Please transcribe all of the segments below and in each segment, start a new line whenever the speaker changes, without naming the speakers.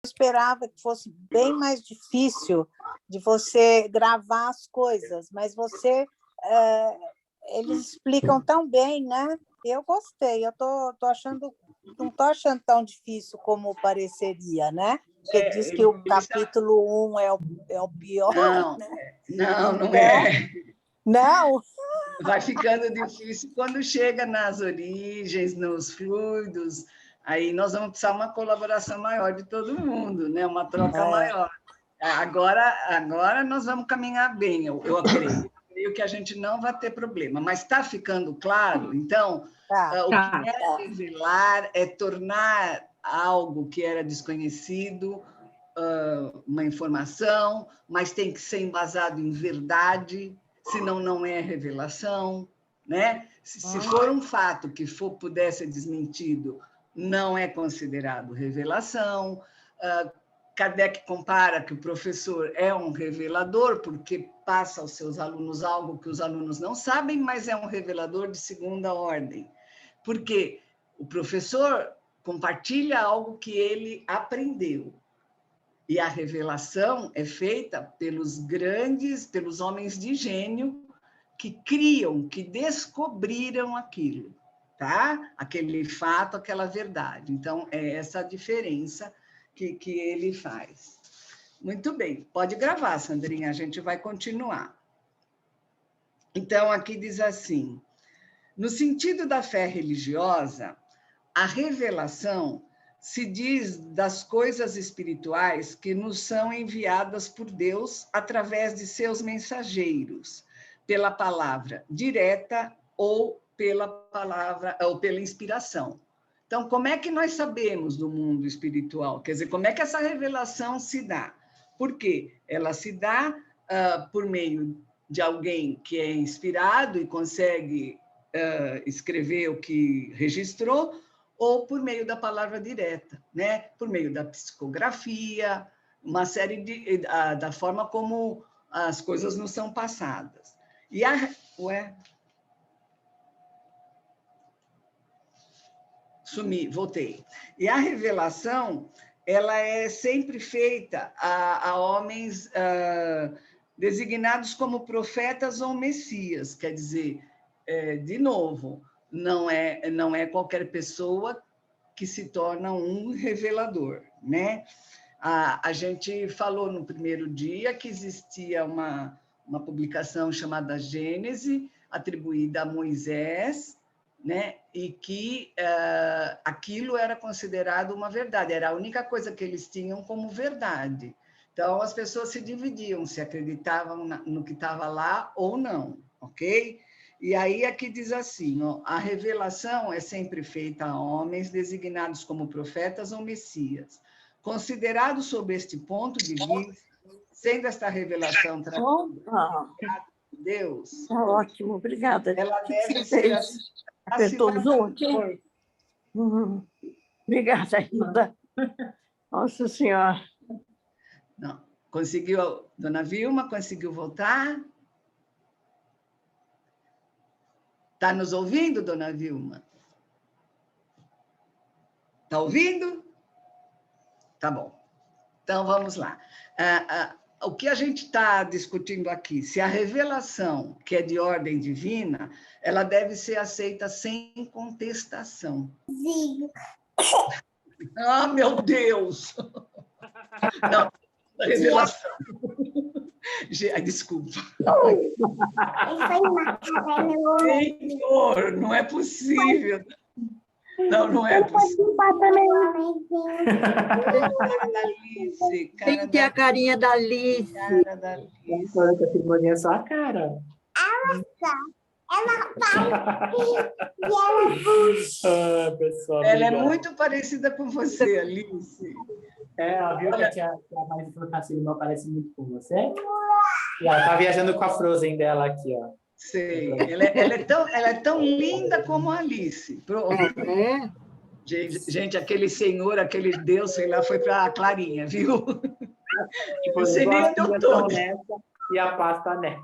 esperava que fosse bem mais difícil de você gravar as coisas, mas eles explicam tão bem, né? Eu gostei, eu tô achando, não estou achando tão difícil como pareceria, né? Porque diz que o capítulo 1 é o pior.
Não,
né?
não é.
Não?
Vai ficando difícil quando chega nas origens, nos fluidos, aí nós vamos precisar uma colaboração maior de todo mundo, né? Uma troca maior. Agora nós vamos caminhar bem, eu acredito. Eu creio que a gente não vai ter problema, mas está ficando claro? Então, o que é revelar é tornar algo que era desconhecido, uma informação, mas tem que ser embasado em verdade, senão não é revelação, né? Se for um fato que puder ser desmentido, não é considerado revelação. Kardec compara que o professor é um revelador, porque passa aos seus alunos algo que os alunos não sabem, mas é um revelador de segunda ordem. Porque o professor compartilha algo que ele aprendeu. E a revelação é feita pelos homens de gênio que criam, que descobriram aquilo, tá? Aquele fato, aquela verdade. Então, é essa a diferença que ele faz. Muito bem, pode gravar, Sandrinha, a gente vai continuar. Então, aqui diz assim: no sentido da fé religiosa, a revelação se diz das coisas espirituais que nos são enviadas por Deus através de seus mensageiros, pela palavra direta ou pela inspiração. Então, como é que nós sabemos do mundo espiritual? Quer dizer, como é que essa revelação se dá? Por quê? Ela se dá por meio de alguém que é inspirado e consegue escrever o que registrou, ou por meio da palavra direta, né? Por meio da psicografia, uma série da forma como as coisas nos são passadas. E voltei. E a revelação, ela é sempre feita a homens designados como profetas ou messias, quer dizer, de novo, não é qualquer pessoa que se torna um revelador, né? A gente falou no primeiro dia que existia uma publicação chamada Gênese, atribuída a Moisés, né? E que aquilo era considerado uma verdade, era a única coisa que eles tinham como verdade. Então, as pessoas se dividiam, se acreditavam no que estava lá ou não, ok? E aí aqui diz assim, ó, a revelação é sempre feita a homens designados como profetas ou messias, considerados sob este ponto de vista, sendo esta revelação de Deus.
Ótimo, obrigada.
Ela deve ser
apertou o zoom aqui? Obrigada, Hilda. Nossa Senhora.
Não. Conseguiu, dona Vilma, conseguiu voltar? Está nos ouvindo, dona Vilma? Está ouvindo? Tá bom. Então, vamos lá. O que a gente está discutindo aqui, se a revelação, que é de ordem divina, ela deve ser aceita sem contestação. Sim. Ah, meu Deus! Não, a revelação. Desculpa. Senhor, não é possível. Não é possível.
Tem que ter a carinha da Alice.
Cara da Alice.
É só a cara.
Ela faz e ela puxa.
Pessoal,
ela é muito parecida com você, Alice.
Viu que a Maria Francisco parece muito com você? E ela tá viajando com a Frozen dela aqui, ó.
Sei. Ela é tão linda como a Alice. Pronto. Gente, aquele senhor, aquele Deus, sei lá, foi para a Clarinha, viu?
Tipo,
Você nem deu todo.
E a pasta nessa.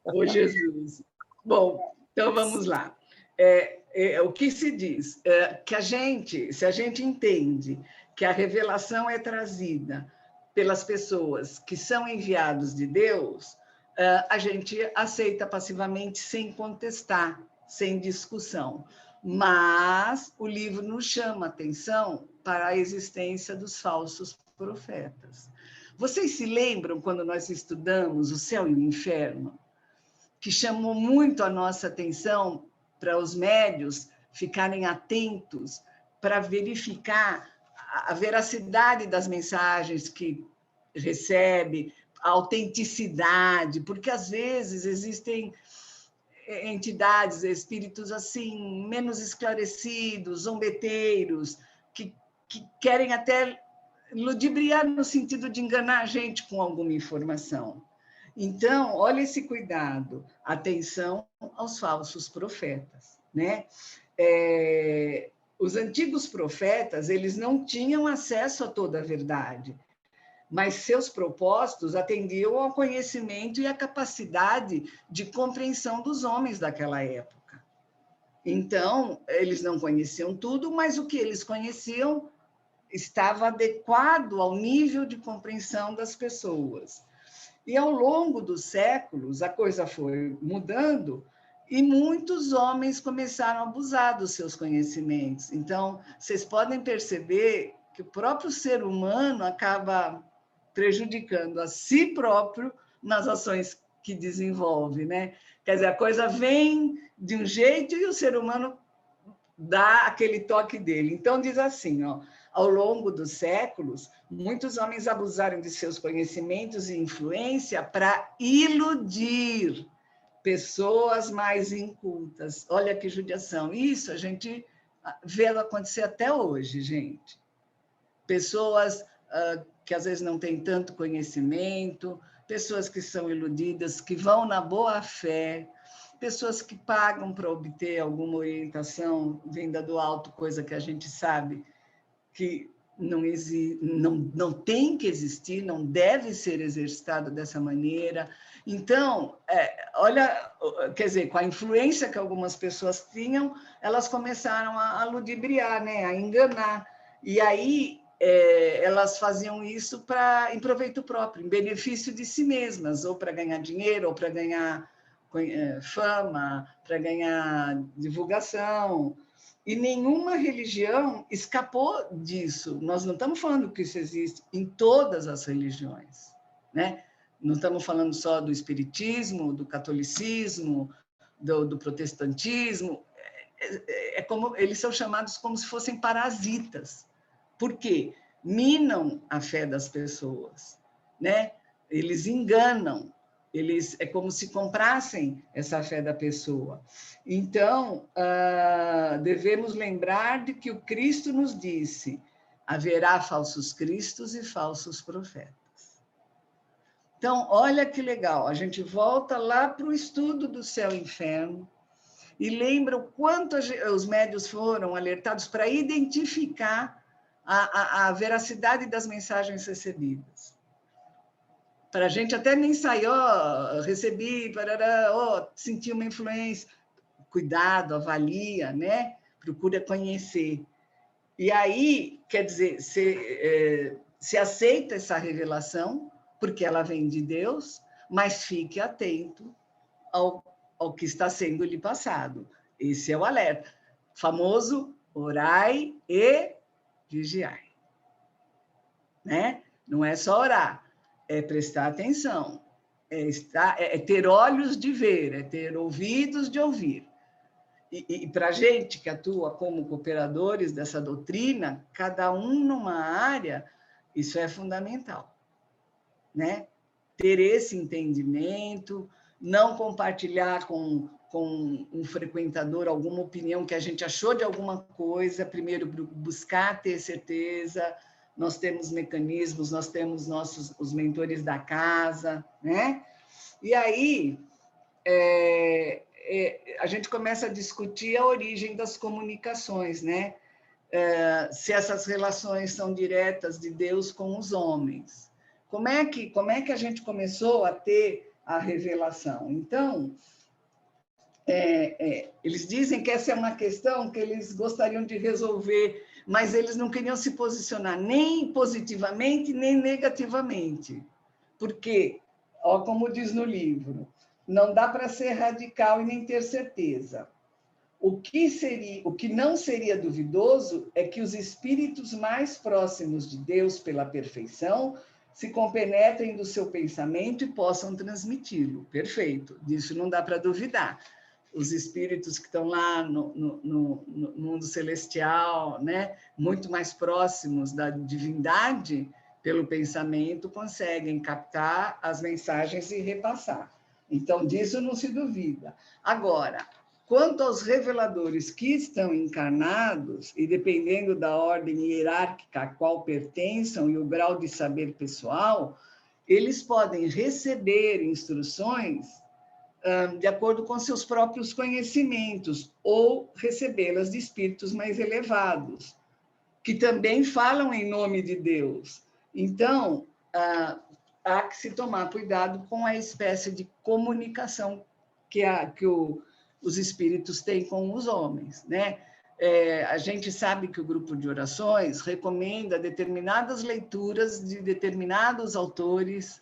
Ô, Jesus. Bom, então vamos lá. o que se diz? Que se a gente entende que a revelação é trazida pelas pessoas que são enviados de Deus, a gente aceita passivamente sem contestar, sem discussão. Mas o livro nos chama a atenção para a existência dos falsos profetas. Vocês se lembram quando nós estudamos o céu e o inferno? Que chamou muito a nossa atenção para os médios ficarem atentos para verificar a veracidade das mensagens que recebe, a autenticidade, porque às vezes existem entidades, espíritos assim, menos esclarecidos, zombeteiros, que querem até ludibriar no sentido de enganar a gente com alguma informação. Então, olha esse cuidado, atenção aos falsos profetas, né? Os antigos profetas, eles não tinham acesso a toda a verdade, mas seus propósitos atendiam ao conhecimento e à capacidade de compreensão dos homens daquela época. Então, eles não conheciam tudo, mas o que eles conheciam estava adequado ao nível de compreensão das pessoas. E, ao longo dos séculos, a coisa foi mudando e muitos homens começaram a abusar dos seus conhecimentos. Então, vocês podem perceber que o próprio ser humano acaba prejudicando a si próprio nas ações que desenvolve, né? Quer dizer, a coisa vem de um jeito e o ser humano dá aquele toque dele. Então, diz assim, ó, ao longo dos séculos, muitos homens abusaram de seus conhecimentos e influência para iludir pessoas mais incultas. Olha que judiação. Isso a gente vê acontecer até hoje, gente. Pessoas que às vezes não têm tanto conhecimento, pessoas que são iludidas, que vão na boa fé, pessoas que pagam para obter alguma orientação vinda do alto, coisa que a gente sabe que não tem que existir, não deve ser exercitada dessa maneira. Então, olha, quer dizer, com a influência que algumas pessoas tinham, elas começaram a ludibriar, né, a enganar. E aí elas faziam isso em proveito próprio, em benefício de si mesmas, ou para ganhar dinheiro, ou para ganhar fama, para ganhar divulgação. E nenhuma religião escapou disso. Nós não estamos falando que isso existe em todas as religiões, né? Não estamos falando só do espiritismo, do catolicismo, do protestantismo. Como eles são chamados como se fossem parasitas. Por quê? Minam a fé das pessoas, né? Eles enganam. É como se comprassem essa fé da pessoa. Então, devemos lembrar de que o Cristo nos disse: haverá falsos cristos e falsos profetas. Então, olha que legal, a gente volta lá para o estudo do céu e inferno e lembra o quanto os médios foram alertados para identificar a veracidade das mensagens recebidas. Para a gente até nem sair, recebi, senti uma influência. Cuidado, avalia, né? Procura conhecer. E aí, quer dizer, se aceita essa revelação, porque ela vem de Deus, mas fique atento ao que está sendo lhe passado. Esse é o alerta. Famoso, orai e vigiai. Né? Não é só orar. É prestar atenção, é ter olhos de ver, é ter ouvidos de ouvir. E para a gente que atua como cooperadores dessa doutrina, cada um numa área, isso é fundamental, né? Ter esse entendimento, não compartilhar com um frequentador alguma opinião que a gente achou de alguma coisa, primeiro buscar ter certeza. Nós temos mecanismos, nós temos os mentores da casa, né? E aí a gente começa a discutir a origem das comunicações, né? Se essas relações são diretas de Deus com os homens. Como é que a gente começou a ter a revelação? Então, eles dizem que essa é uma questão que eles gostariam de resolver, mas eles não queriam se posicionar nem positivamente, nem negativamente. Porque, ó, como diz no livro, não dá para ser radical e nem ter certeza. O que não seria duvidoso é que os espíritos mais próximos de Deus pela perfeição se compenetrem do seu pensamento e possam transmiti-lo. Perfeito, disso não dá para duvidar. Os espíritos que estão lá no mundo celestial, né, muito mais próximos da divindade, pelo pensamento, conseguem captar as mensagens e repassar. Então, disso não se duvida. Agora, quanto aos reveladores que estão encarnados, e dependendo da ordem hierárquica a qual pertençam e o grau de saber pessoal, eles podem receber instruções de acordo com seus próprios conhecimentos, ou recebê-las de espíritos mais elevados, que também falam em nome de Deus. Então, há que se tomar cuidado com a espécie de comunicação que os espíritos têm com os homens, né? A gente sabe que o grupo de orações recomenda determinadas leituras de determinados autores,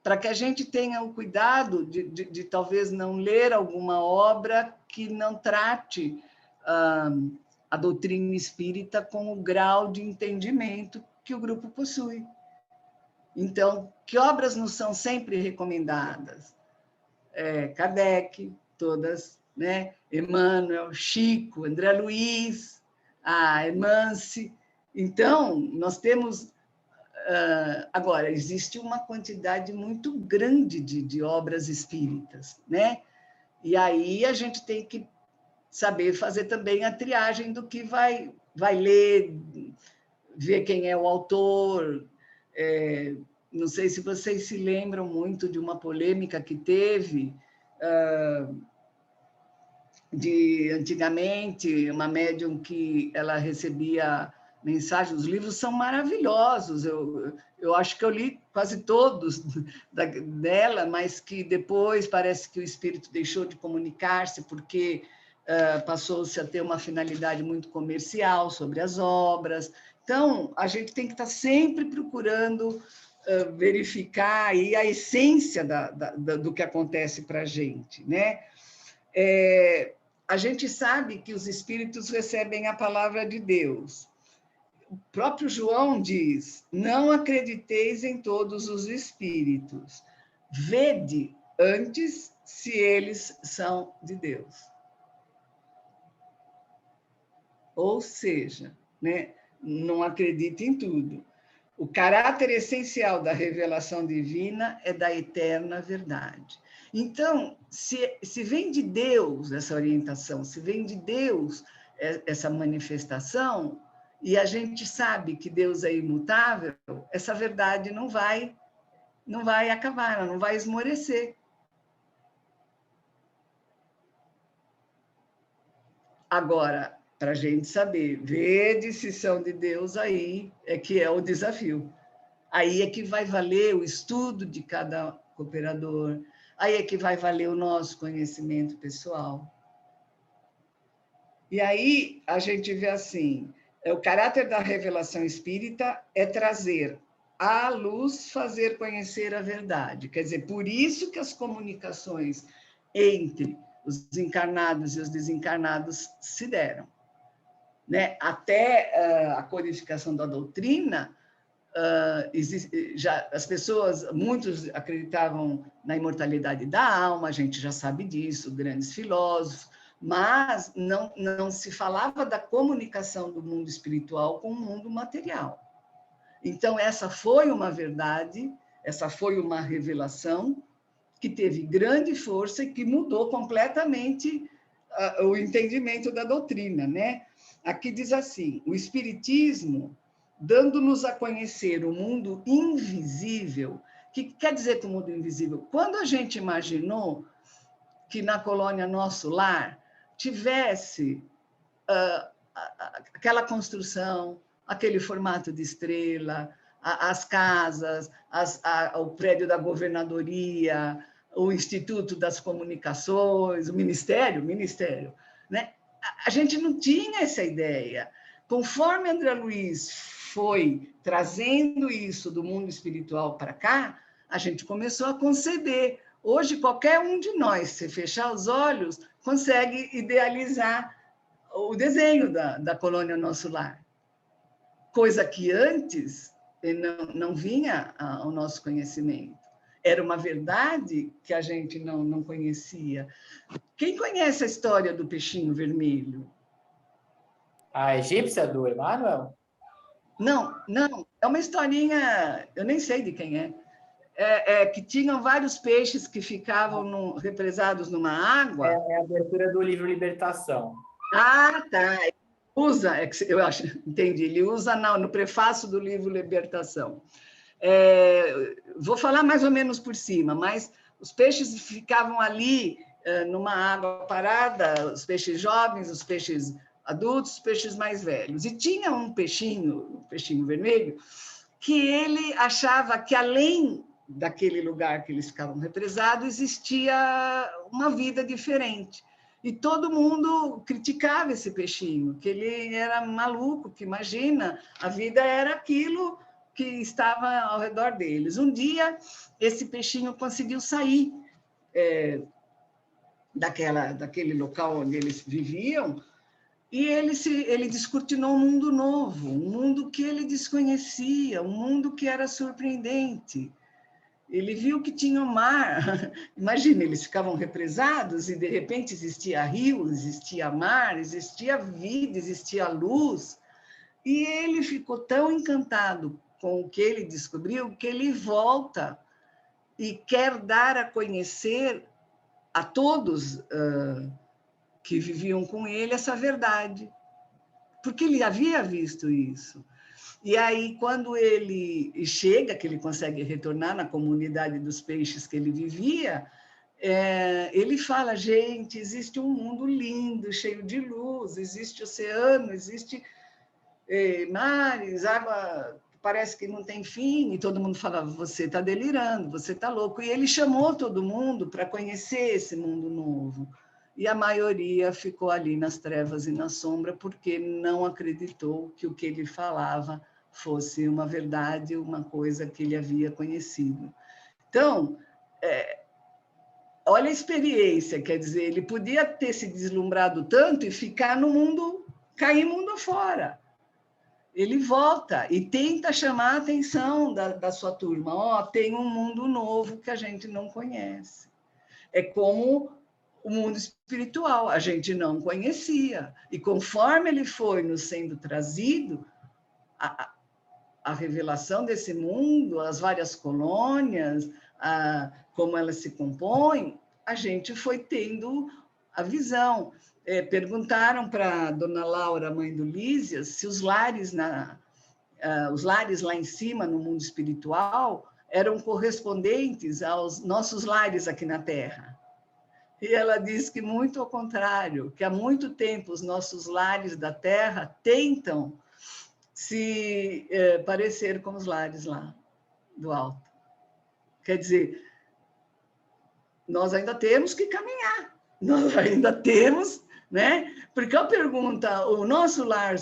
para que a gente tenha o cuidado de talvez não ler alguma obra que não trate a doutrina espírita com o grau de entendimento que o grupo possui. Então, que obras nos são sempre recomendadas? Kardec, todas, né? Emmanuel, Chico, André Luiz, a Hermance. Então, nós temos... agora, existe uma quantidade muito grande de obras espíritas, né? E aí a gente tem que saber fazer também a triagem do que vai ler, ver quem é o autor. Não sei se vocês se lembram muito de uma polêmica que teve de antigamente, uma médium que ela recebia mensagens. Os livros são maravilhosos, eu acho que eu li quase todos dela, mas que depois parece que o espírito deixou de comunicar-se porque passou-se a ter uma finalidade muito comercial sobre as obras. Então, a gente tem que estar sempre procurando verificar aí a essência do que acontece para a gente, né? A gente sabe que os espíritos recebem a palavra de Deus. O próprio João diz: não acrediteis em todos os espíritos, vede antes se eles são de Deus. Ou seja, né, não acredite em tudo. O caráter essencial da revelação divina é da eterna verdade. Então, se vem de Deus essa orientação, se vem de Deus essa manifestação, e a gente sabe que Deus é imutável, essa verdade não vai acabar, ela não vai esmorecer. Agora, para a gente saber, vede se são de Deus, aí é que é o desafio. Aí é que vai valer o estudo de cada cooperador, aí é que vai valer o nosso conhecimento pessoal. E aí a gente vê assim, o caráter da revelação espírita é trazer à luz, fazer conhecer a verdade. Quer dizer, por isso que as comunicações entre os encarnados e os desencarnados se deram. Né? Até a codificação da doutrina, já as pessoas, muitos acreditavam na imortalidade da alma, a gente já sabe disso, grandes filósofos, mas não se falava da comunicação do mundo espiritual com o mundo material. Então, essa foi uma verdade, essa foi uma revelação que teve grande força e que mudou completamente o entendimento da doutrina, né? Aqui diz assim: o Espiritismo, dando-nos a conhecer o mundo invisível. O que quer dizer com o mundo invisível? Quando a gente imaginou que na colônia Nosso Lar tivesse aquela construção, aquele formato de estrela, as casas, o prédio da governadoria, o Instituto das Comunicações, o Ministério, né? A gente não tinha essa ideia. Conforme André Luiz foi trazendo isso do mundo espiritual para cá, a gente começou a conceber. Hoje, qualquer um de nós, se fechar os olhos, consegue idealizar o desenho da colônia Nosso Lar. Coisa que antes não vinha ao nosso conhecimento. Era uma verdade que a gente não conhecia. Quem conhece a história do peixinho vermelho?
A egípcia do Emmanuel?
Não. É uma historinha, eu nem sei de quem é. Que tinham vários peixes que ficavam represados numa água.
É a abertura do livro Libertação.
Ah, tá. Eu acho, entendi. Ele usa no prefácio do livro Libertação. Vou falar mais ou menos por cima, mas os peixes ficavam ali numa água parada, os peixes jovens, os peixes adultos, os peixes mais velhos. E tinha um peixinho vermelho, que ele achava que além daquele lugar que eles ficavam represados, existia uma vida diferente. E todo mundo criticava esse peixinho, que ele era maluco, que imagina, a vida era aquilo que estava ao redor deles. Um dia, esse peixinho conseguiu sair daquele local onde eles viviam, e ele descortinou um mundo novo, um mundo que ele desconhecia, um mundo que era surpreendente. Ele viu que tinha o mar. Imagina, eles ficavam represados e, de repente, existia rio, existia mar, existia vida, existia luz. E ele ficou tão encantado com o que ele descobriu que ele volta e quer dar a conhecer a todos que viviam com ele essa verdade, porque ele havia visto isso. E aí, quando ele chega, que ele consegue retornar na comunidade dos peixes que ele vivia, ele fala, gente, existe um mundo lindo, cheio de luz, existe oceano, existe mares, água, parece que não tem fim, e todo mundo falava, você está delirando, você está louco. E ele chamou todo mundo para conhecer esse mundo novo. E a maioria ficou ali nas trevas e na sombra, porque não acreditou que o que ele falava fosse uma verdade, uma coisa que ele havia conhecido. Então, olha a experiência, quer dizer, ele podia ter se deslumbrado tanto e ficar no mundo, cair mundo fora. Ele volta e tenta chamar a atenção da sua turma. Tem um mundo novo que a gente não conhece. É como o mundo espiritual, a gente não conhecia. E conforme ele foi nos sendo trazido, a revelação desse mundo, as várias colônias, como elas se compõem, a gente foi tendo a visão. Perguntaram para a dona Laura, mãe do Lísias, se os lares lá em cima, no mundo espiritual, eram correspondentes aos nossos lares aqui na Terra. E ela diz que muito ao contrário, que há muito tempo os nossos lares da Terra tentam se parecer com os lares lá do alto. Quer dizer, nós ainda temos que caminhar, nós ainda temos, né? Porque eu pergunto, o nosso lar,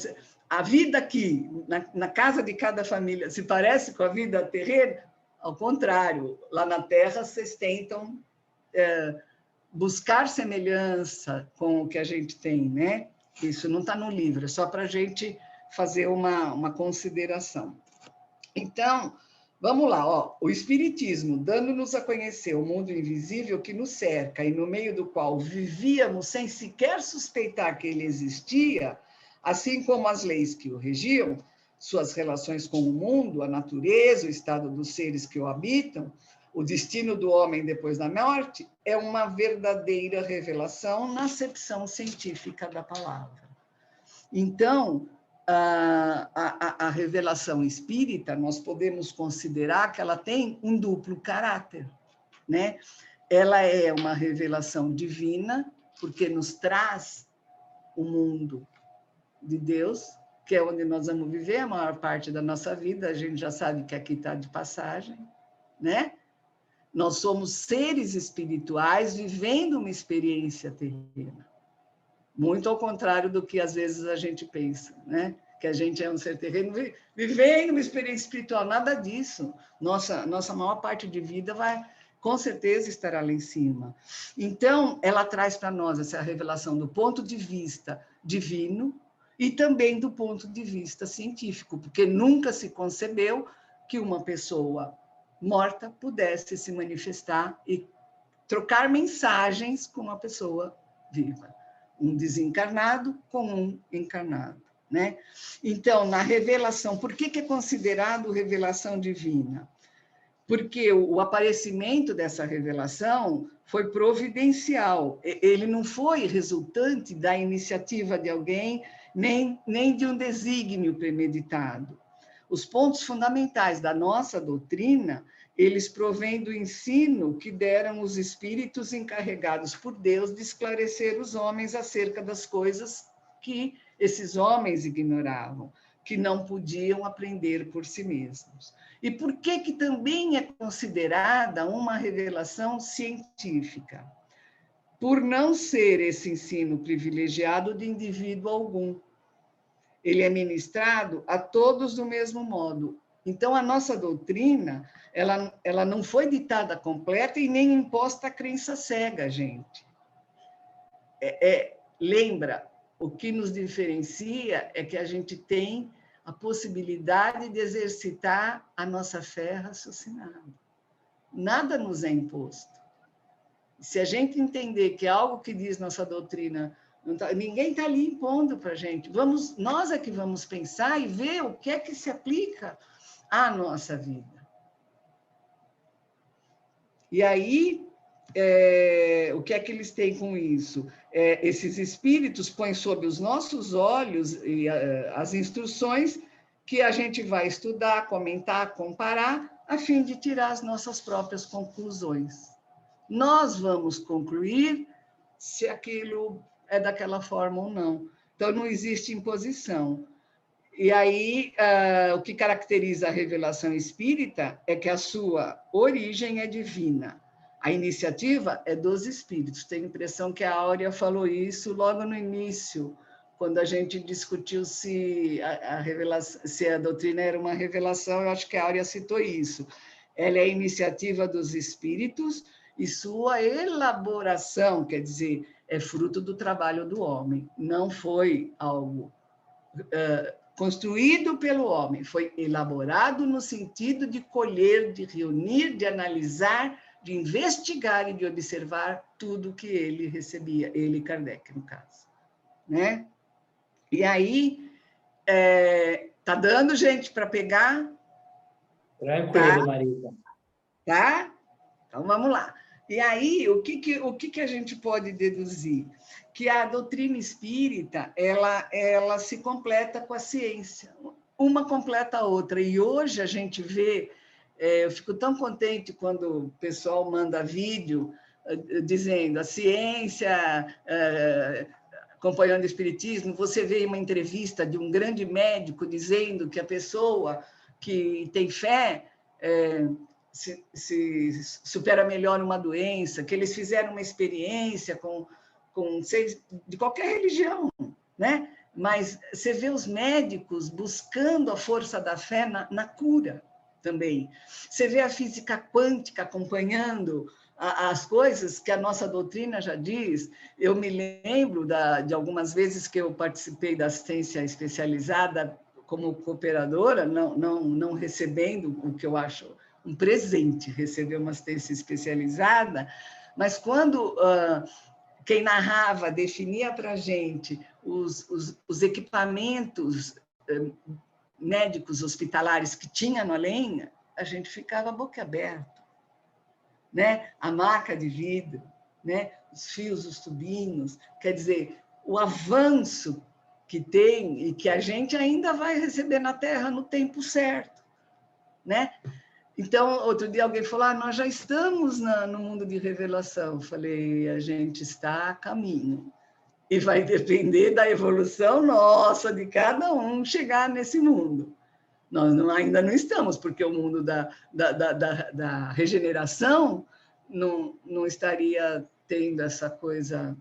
a vida aqui, na casa de cada família, se parece com a vida terrena? Ao contrário, lá na Terra vocês tentam buscar semelhança com o que a gente tem, né? Isso não está no livro, é só para a gente fazer uma consideração. Então, vamos lá, o Espiritismo, dando-nos a conhecer o mundo invisível que nos cerca e no meio do qual vivíamos sem sequer suspeitar que ele existia, assim como as leis que o regiam, suas relações com o mundo, a natureza, o estado dos seres que o habitam, o destino do homem depois da morte, é uma verdadeira revelação na acepção científica da palavra. Então, a revelação espírita, nós podemos considerar que ela tem um duplo caráter, né? Ela é uma revelação divina, porque nos traz o mundo de Deus, que é onde nós vamos viver a maior parte da nossa vida, a gente já sabe que aqui está de passagem, né? Nós somos seres espirituais vivendo uma experiência terrena. Muito ao contrário do que às vezes a gente pensa, né? Que a gente é um ser terreno vivendo uma experiência espiritual. Nada disso. Nossa maior parte de vida vai, com certeza, estará lá em cima. Então, ela traz para nós essa revelação do ponto de vista divino e também do ponto de vista científico, porque nunca se concebeu que uma pessoa morta pudesse se manifestar e trocar mensagens com uma pessoa viva. Um desencarnado com um encarnado, né? Então, na revelação, por que é considerado revelação divina? Porque o aparecimento dessa revelação foi providencial, ele não foi resultante da iniciativa de alguém, nem de um desígnio premeditado. Os pontos fundamentais da nossa doutrina, eles provêm do ensino que deram os espíritos encarregados por Deus de esclarecer os homens acerca das coisas que esses homens ignoravam, que não podiam aprender por si mesmos. E por que também é considerada uma revelação científica? Por não ser esse ensino privilegiado de indivíduo algum. Ele é ministrado a todos do mesmo modo. Então, a nossa doutrina, ela não foi ditada completa e nem imposta a crença cega, gente. Lembra, o que nos diferencia é que a gente tem a possibilidade de exercitar a nossa fé raciocinada. Nada nos é imposto. Se a gente entender que é algo que diz nossa doutrina, ninguém está ali impondo para a gente. Nós é que vamos pensar e ver o que é que se aplica à nossa vida. E aí, o que é que eles têm com isso? Esses espíritos põem sob os nossos olhos as instruções que a gente vai estudar, comentar, comparar, a fim de tirar as nossas próprias conclusões. Nós vamos concluir se aquilo é daquela forma ou não. Então, não existe imposição. E aí, o que caracteriza a revelação espírita é que a sua origem é divina. A iniciativa é dos espíritos. Tenho a impressão que a Áurea falou isso logo no início, quando a gente discutiu se a doutrina era uma revelação, eu acho que a Áurea citou isso. Ela é a iniciativa dos espíritos e sua elaboração, quer dizer, é fruto do trabalho do homem. Não foi algo construído pelo homem, foi elaborado no sentido de colher, de reunir, de analisar, de investigar e de observar tudo que ele recebia, ele, Kardec, no caso. Né? E aí, tá dando, gente, para pegar?
Tranquilo, Marisa.
Tá? Então, vamos lá. E aí, o que a gente pode deduzir? Que a doutrina espírita, ela se completa com a ciência. Uma completa a outra. E hoje a gente vê, eu fico tão contente quando o pessoal manda vídeo dizendo a ciência, acompanhando o espiritismo, você vê uma entrevista de um grande médico dizendo que a pessoa que tem fé se supera melhor uma doença, que eles fizeram uma experiência com de qualquer religião, né? Mas você vê os médicos buscando a força da fé na cura também. Você vê a física quântica acompanhando as coisas que a nossa doutrina já diz. Eu me lembro de algumas vezes que eu participei da assistência especializada como cooperadora, não recebendo o que eu acho um presente, receber uma assistência especializada, mas quando quem narrava definia para a gente os equipamentos médicos hospitalares que tinha no além, a gente ficava boquiaberto, né? A maca de vidro, né? Os fios, os tubinhos, quer dizer, o avanço que tem e que a gente ainda vai receber na Terra no tempo certo, né? Então, outro dia alguém falou, nós já estamos no mundo de revelação. Eu falei, a gente está a caminho. E vai depender da evolução nossa, de cada um, chegar nesse mundo. Ainda não estamos, porque o mundo da regeneração não estaria tendo essa coisa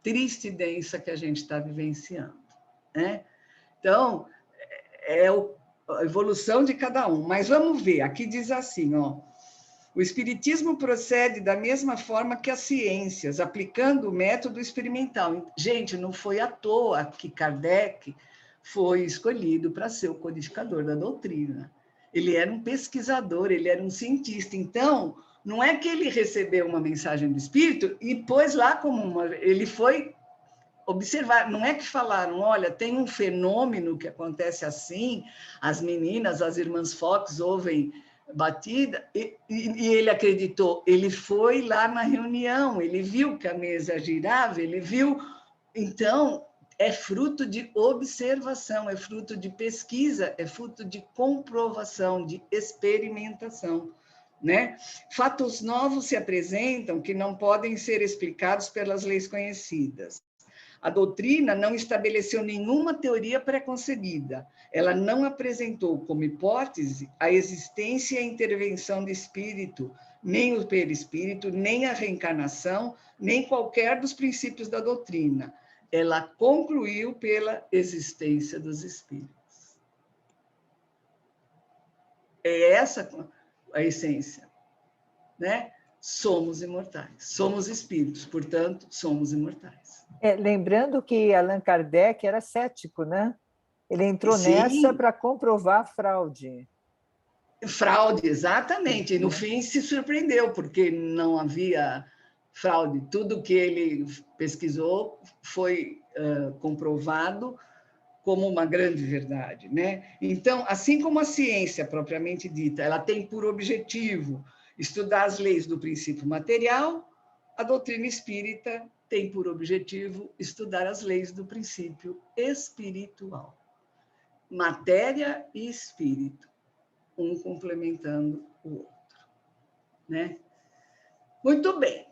triste e densa que a gente está vivenciando, né? Então, a evolução de cada um. Mas vamos ver, aqui diz assim, ó, o Espiritismo procede da mesma forma que as ciências, aplicando o método experimental. Gente, não foi à toa que Kardec foi escolhido para ser o codificador da doutrina. Ele era um pesquisador, ele era um cientista. Então, não é que ele recebeu uma mensagem do Espírito e pôs lá como uma... Ele foi observar, não é que falaram, olha, tem um fenômeno que acontece assim, as meninas, as irmãs Fox ouvem batida, e ele acreditou. Ele foi lá na reunião, ele viu que a mesa girava, ele viu... Então, é fruto de observação, é fruto de pesquisa, é fruto de comprovação, de experimentação, né? Fatos novos se apresentam que não podem ser explicados pelas leis conhecidas. A doutrina não estabeleceu nenhuma teoria pré-concebida. Ela não apresentou como hipótese a existência e a intervenção do espírito, nem o perispírito, nem a reencarnação, nem qualquer dos princípios da doutrina. Ela concluiu pela existência dos espíritos. É essa a essência, né? Somos imortais, somos espíritos, portanto, somos imortais.
Lembrando que Allan Kardec era cético, né? Ele entrou
Sim.
nessa para comprovar a fraude.
Fraude, exatamente. E no fim se surpreendeu, porque não havia fraude. Tudo que ele pesquisou foi comprovado como uma grande verdade, né? Então, assim como a ciência propriamente dita, ela tem por objetivo estudar as leis do princípio material, a doutrina espírita tem por objetivo estudar as leis do princípio espiritual. Matéria e espírito, um complementando o outro, né? Muito bem.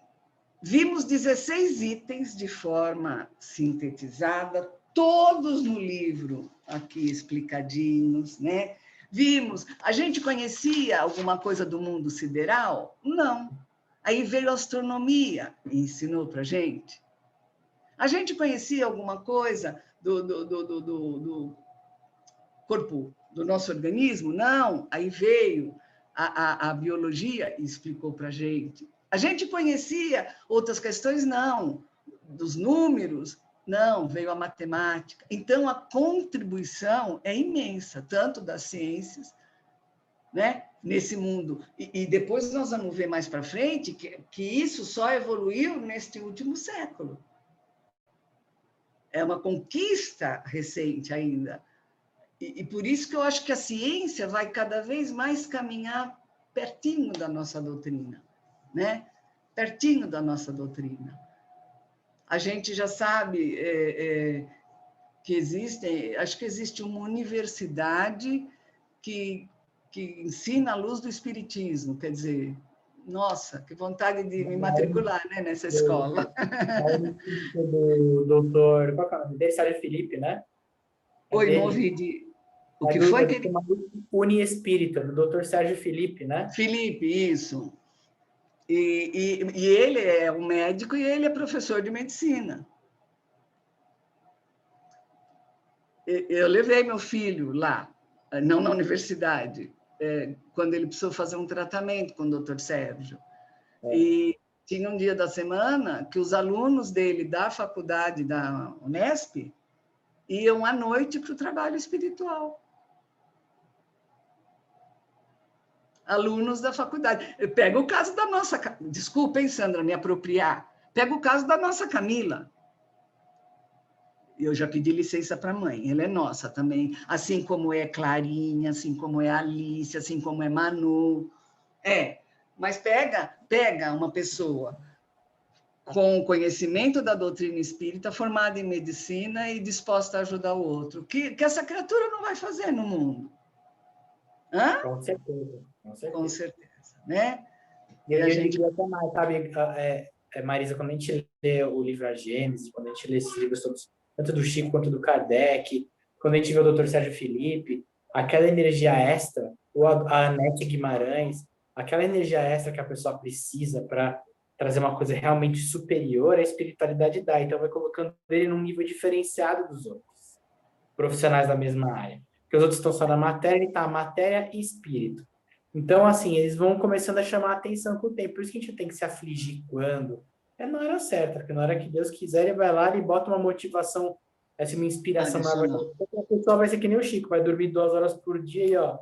Vimos 16 itens de forma sintetizada, todos no livro aqui explicadinhos, né? Vimos, a gente conhecia alguma coisa do mundo sideral? Não. Aí veio a astronomia e ensinou para a gente. A gente conhecia alguma coisa do corpo, do nosso organismo? Não. Aí veio a biologia e explicou para a gente. A gente conhecia outras questões? Não. Dos números? Não, veio a matemática. Então, a contribuição é imensa, tanto das ciências, né, nesse mundo. E depois nós vamos ver mais para frente que isso só evoluiu neste último século. É uma conquista recente ainda. E por isso que eu acho que a ciência vai cada vez mais caminhar pertinho da nossa doutrina, né? Pertinho da nossa doutrina. A gente já sabe que acho que existe uma universidade que ensina a luz do espiritismo, quer dizer, nossa, que vontade de me matricular, né, nessa escola.
Do doutor, qual é o nome dele? Sérgio Felipe, né?
Oi, não ouvi. O que foi que ele...
Uniespírita, do doutor Sérgio Felipe, né?
Felipe, isso. E ele é um médico e ele é professor de medicina. Eu levei meu filho lá, não na universidade, quando ele precisou fazer um tratamento com o doutor Sérgio. E tinha um dia da semana que os alunos dele da faculdade da Unesp iam à noite para o trabalho espiritual. Alunos da faculdade. Pega o caso da nossa... Desculpem, Sandra, me apropriar. Pega o caso da nossa Camila. Eu já pedi licença para a mãe, ela é nossa também. Assim como é Clarinha, assim como é Alice, assim como é Manu. Mas pega uma pessoa com conhecimento da doutrina espírita, formada em medicina e disposta a ajudar o outro. Que essa criatura não vai fazer no mundo. Hã?
Com certeza.
Com certeza, né?
E a gente diria até mais, sabe, Marisa, quando a gente lê o livro A Gênese, quando a gente lê esses livros tanto do Chico quanto do Kardec, quando a gente vê o Dr. Sérgio Felipe, aquela energia extra, ou a Anete Guimarães, aquela energia extra que a pessoa precisa para trazer uma coisa realmente superior, a espiritualidade dá. Então, vai colocando ele num nível diferenciado dos outros profissionais da mesma área. Porque os outros estão só na matéria, ele está matéria e espírito. Então, assim, eles vão começando a chamar a atenção com o tempo. Por isso que a gente tem que se afligir quando? É na hora certa, porque na hora que Deus quiser, ele vai lá e bota uma motivação, essa uma inspiração maior. A pessoa vai ser que nem o Chico, vai dormir 2 horas por dia e, ó,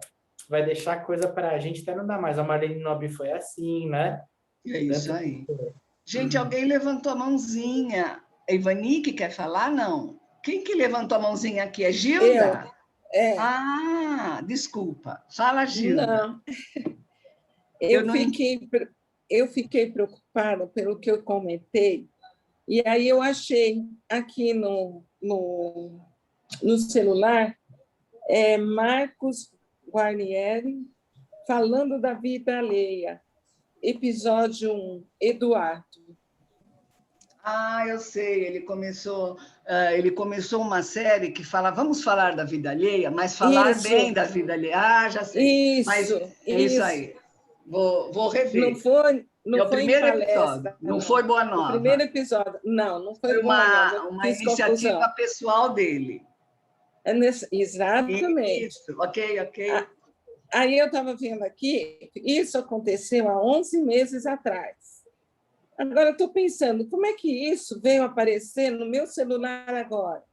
vai deixar coisa para a gente até não dá mais. A Marlene Nobre foi assim, né?
É isso aí. Gente, alguém levantou a mãozinha. A Ivanique quer falar? Não. Quem que levantou a mãozinha aqui? É Gilda? Ah, desculpa. Fala, Gilda.
Não. Eu fiquei preocupada pelo que eu comentei, e aí eu achei aqui no celular Marcos Guarnieri falando da vida alheia, episódio 1, Eduardo.
Ah, eu sei, ele começou uma série que fala, vamos falar da vida alheia, mas falar bem da vida alheia. Ah, já sei. Mas é isso aí. Vou rever.
Não foi
o primeiro episódio. Não foi Boa Nova.
O primeiro episódio. Não foi Boa Nova.
Uma iniciativa pessoal dele.
Exatamente.
Isso, ok.
Aí eu estava vendo aqui, isso aconteceu há 11 meses atrás. Agora eu estou pensando, como é que isso veio aparecer no meu celular agora?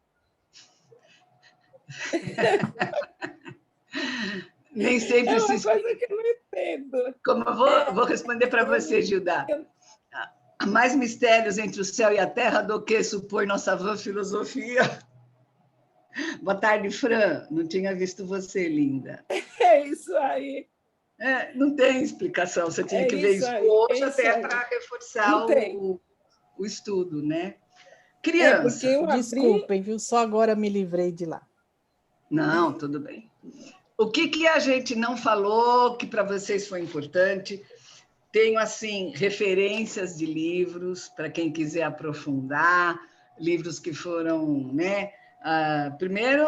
Nem sempre
é uma coisa que eu não entendo.
Como eu vou responder para você, Gilda. Há mais mistérios entre o céu e a terra do que supõe nossa vã filosofia. Boa tarde, Fran. Não tinha visto você, linda.
É isso aí.
Não tem explicação. Você tinha que ver isso hoje até para reforçar o estudo, né? Criança.
Desculpem, viu? Só agora me livrei de lá.
Não, tudo bem. O que a gente não falou que para vocês foi importante? Tenho, assim, referências de livros para quem quiser aprofundar, livros que foram, né? Primeiro,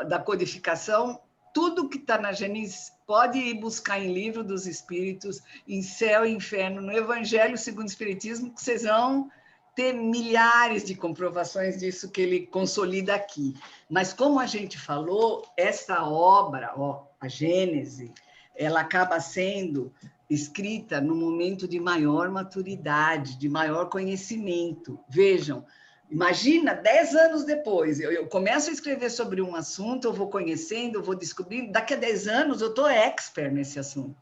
da codificação, tudo que está na Gênesis pode ir buscar em Livro dos Espíritos, em Céu e Inferno, no Evangelho segundo o Espiritismo, que vocês vão ter milhares de comprovações disso que ele consolida aqui. Mas, como a gente falou, essa obra, a Gênese, ela acaba sendo escrita no momento de maior maturidade, de maior conhecimento. Vejam, imagina, 10 anos depois, eu começo a escrever sobre um assunto, eu vou conhecendo, eu vou descobrindo, daqui a 10 anos eu estou expert nesse assunto.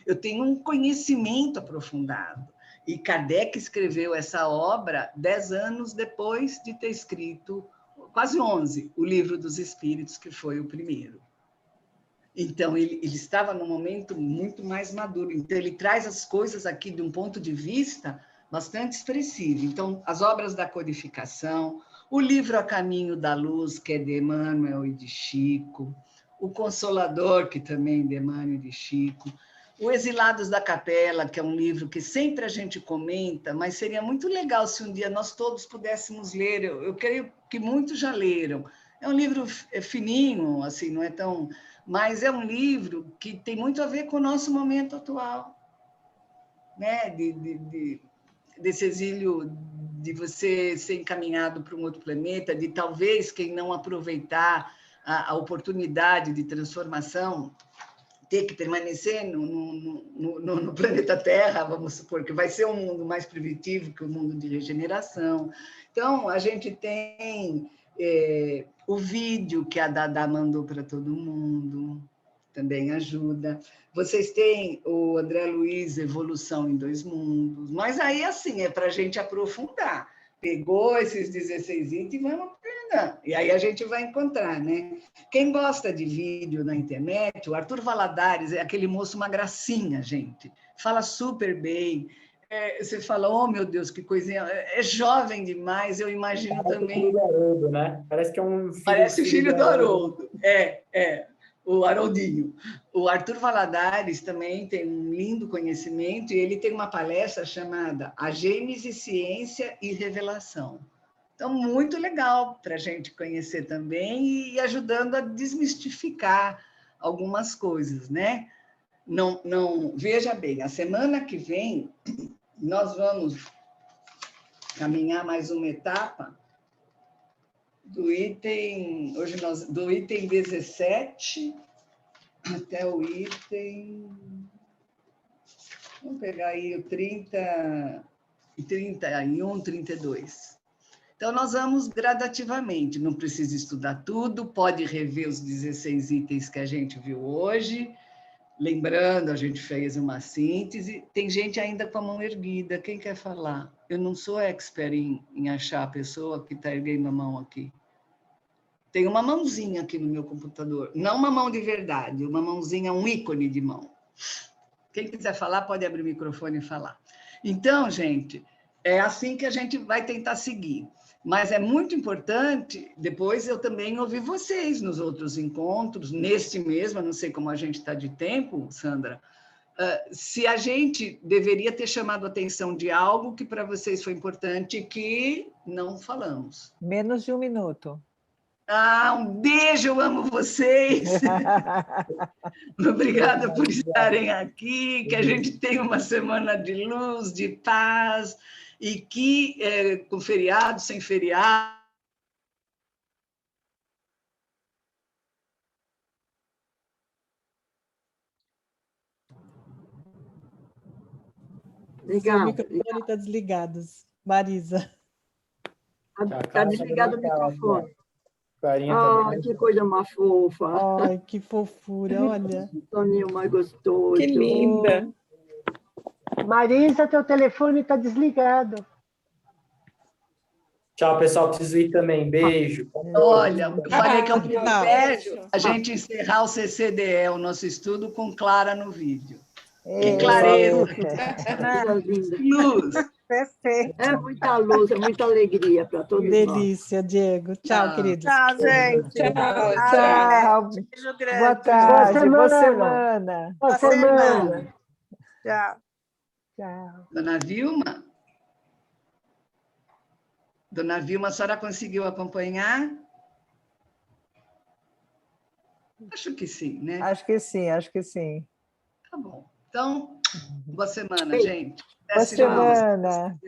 Eu tenho um conhecimento aprofundado. E Kardec escreveu essa obra 10 anos depois de ter escrito, quase 11, o Livro dos Espíritos, que foi o primeiro. Então, ele estava num momento muito mais maduro. Então, ele traz as coisas aqui de um ponto de vista bastante expressivo. Então, as obras da codificação, o livro A Caminho da Luz, que é de Emmanuel e de Chico, o Consolador, que também é de Emmanuel e de Chico, o Exilados da Capela, que é um livro que sempre a gente comenta, mas seria muito legal se um dia nós todos pudéssemos ler. Eu creio que muitos já leram. É um livro fininho, assim, não é tão... Mas é um livro que tem muito a ver com o nosso momento atual, né? Desse exílio, de você ser encaminhado para um outro planeta, de talvez quem não aproveitar a oportunidade de transformação ter que permanecer no planeta Terra, vamos supor, que vai ser um mundo mais primitivo que o mundo de regeneração. Então, a gente tem o vídeo que a Dada mandou para todo mundo, também ajuda. Vocês têm o André Luiz, Evolução em 2 Mundos, mas aí, assim, é para a gente aprofundar. Pegou esses 16 itens e vamos aprender. E aí a gente vai encontrar, né? Quem gosta de vídeo na internet, o Arthur Valadares é aquele moço, uma gracinha, gente. Fala super bem. Você fala, oh, meu Deus, que coisinha. É jovem demais, eu imagino também.
Filho do Haroldo, né? Parece que é um filho.
Parece o filho do Haroldo. O Haroldinho. O Arthur Valadares também tem um lindo conhecimento e ele tem uma palestra chamada A Gênese, Ciência e Revelação. Então, muito legal para a gente conhecer também e ajudando a desmistificar algumas coisas, né? Não, veja bem, a semana que vem nós vamos caminhar mais uma etapa do item 17 até o item, vamos pegar aí o 31, 32. Então, nós vamos gradativamente, não precisa estudar tudo, pode rever os 16 itens que a gente viu hoje. Lembrando, a gente fez uma síntese. Tem gente ainda com a mão erguida. Quem quer falar? Eu não sou expert em achar a pessoa que está erguendo a mão aqui. Tem uma mãozinha aqui no meu computador. Não uma mão de verdade, uma mãozinha, um ícone de mão. Quem quiser falar, pode abrir o microfone e falar. Então, gente, é assim que a gente vai tentar seguir. Mas é muito importante, depois eu também ouvi vocês nos outros encontros, neste mesmo, eu não sei como a gente está de tempo, Sandra, se a gente deveria ter chamado a atenção de algo que para vocês foi importante e que não falamos.
Menos de 1 minuto.
Um beijo, eu amo vocês. Obrigada por estarem aqui, que a gente tenha uma semana de luz, de paz, e que, com feriado, sem feriado,
Legal.
O microfone está desligado. Marisa.
Está desligado o microfone.
Clarinha
Ah, que coisa mais fofa.
Ai, que fofura, olha.
Toninho mais gostoso.
Que linda.
Marisa, teu telefone está desligado.
Tchau, pessoal. Preciso ir também. Beijo.
olha, eu falei que é um
Não.
privilégio a gente encerrar o CCDE, o nosso estudo, com Clara no vídeo. Que
É.
clareza,
Coisa linda.
luz.
Perfeito.
É muita luz, é muita alegria para todos nós.
Delícia, Diego. Tchau, queridos.
Tchau, gente.
Tchau, tchau.
Tchau.
Beijo grande.
Boa tarde. Boa
semana.
semana.
Boa
Boa
semana.
semana. Tchau.
Tchau.
Dona Vilma? Dona Vilma, a senhora conseguiu acompanhar? Acho que sim, né?
Acho que sim, acho que sim.
Tá bom. Então, boa semana, gente.
Boa
Desce de novo.
semana.